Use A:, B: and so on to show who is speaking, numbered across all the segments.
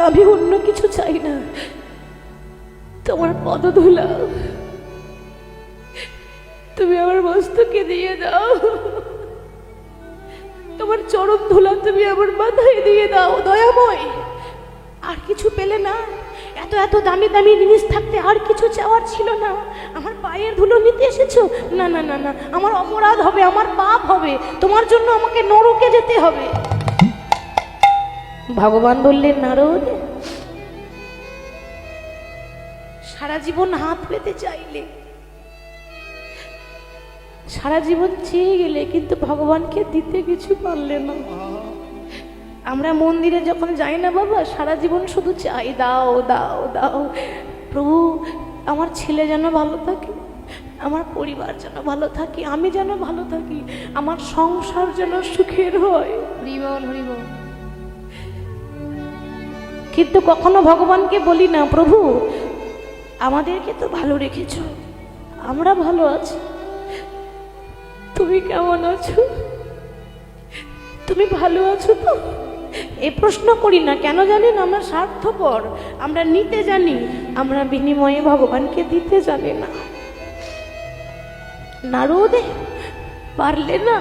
A: আমি অন্য কিছু চাই না, তোমার পদধূলা তুমি আমার মস্তকে দিয়ে দাও, তোমার চরণ ধুলা তুমি আমার মাথায় দিয়ে দাও দয়াময়। আর কিছু পেলে না, এত এত দামি দামি জিনিস থাকতে আর কিছু চাওয়ার ছিল না। আমার পায়ের ধুলো নিতে এসেছো? না না না না, আমার অপরাধ হবে, আমার পাপ হবে, তোমার জন্য আমাকে নরকে যেতে হবে। ভগবান বললেন, নারদ, সারা জীবন হাত পেতে চাইলে, সারা জীবন চেয়ে গেলে, কিন্তু ভগবানকে দিতে কিছু পারলে না। আমরা মন্দিরে যখন যাই না বাবা, সারা জীবন শুধু চাই, দাও দাও দাও। প্রভু, আমার ছেলে যেন ভালো থাকে, আমার পরিবার যেন ভালো থাকে, আমি যেন ভালো থাকি, আমার সংসার যেন সুখের হয়।
B: হরি বল, হরি বল।
A: কিন্তু কখনো ভগবানকে বলি না, প্রভু আমাদেরকে তো ভালো রেখেছো, আমরা ভালো আছি, তুমি কেমন আছো, তুমি ভালো আছো তো? এ প্রশ্ন করি না। কেন জানেন? আমরা স্বার্থপর, আমরা নিতে জানি, আমরা বিনিময়ে ভগবানকে দিতে জানি না। নারদ, পারলে না,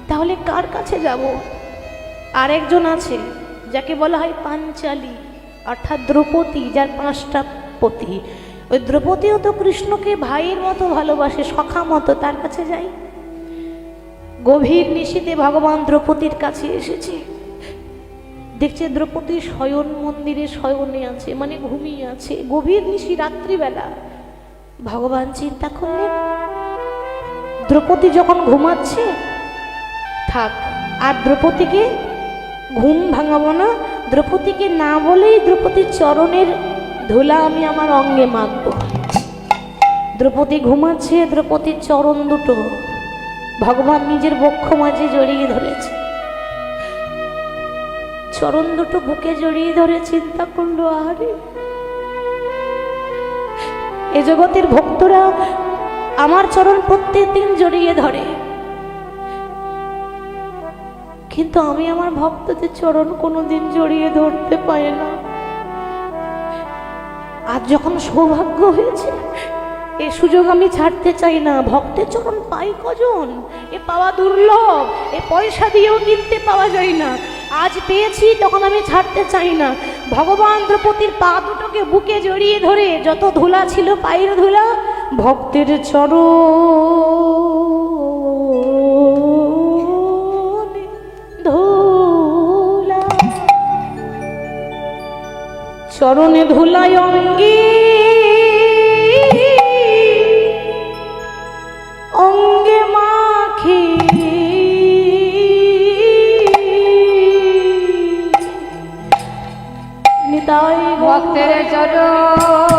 A: তাহলে কার কাছে যাব? আর একজন আছে যাকে বলা হয় পাঞ্চালী, অর্থাৎ দ্রৌপদী, যার 5টা পতি। ওই দ্রৌপদীও তো কৃষ্ণকে ভাইয়ের মতো ভালোবাসে, সখা মতো, তার কাছে যাই। গভীর নিশীথে ভগবান দ্রৌপদীর কাছে এসেছে, দেখছে দ্রৌপদী শয়ন মন্দিরে শয়নে আছে, মানে ঘুমিয়ে আছে, গভীর নিশি, রাত্রিবেলা। ভগবান চিন্তা করলেন, দ্রৌপদী যখন ঘুমাচ্ছে থাক, আর দ্রৌপদীকে ঘুম ভাঙাবো না, দ্রৌপদীকে না বলেই দ্রৌপদীর চরণের ধুলা আমি আমার অঙ্গে মাখবো। দ্রৌপদী ঘুমাচ্ছে, দ্রৌপদীর চরণ দুটো ভগবান নিজের বক্ষ মাঝে জড়িয়ে ধরেছে, চরণ দুটো বুকে জড়িয়ে ধরে চিন্তা করলো, আরে এ জগতের ভক্তরা আমার চরণ প্রত্যেক দিন জড়িয়ে ধরে, কিন্তু আমি আমার ভক্তদের চরণ কোনোদিন জড়িয়ে ধরতে পারি না। আজ যখন সৌভাগ্য হয়েছে, এ সুযোগ আমি ছাড়তে চাই না। ভক্তের চরণ পাই কজন? এ পাওয়া দুর্লভ, এ পয়সা দিয়েও কিনতে পাওয়া যায় না। আজ পেয়েছি, তখন আমি ছাড়তে চাই না। ভগবান দ্রৌপদীর পা দুটোকে বুকে জড়িয়ে ধরে, যত ধুলা ছিল পায়ের ধুলা, ভক্তের চরণ ধুলা, চরণে ধুলায় অঙ্গে অঙ্গে মাখি, নিতাই
B: ভক্তের চরণ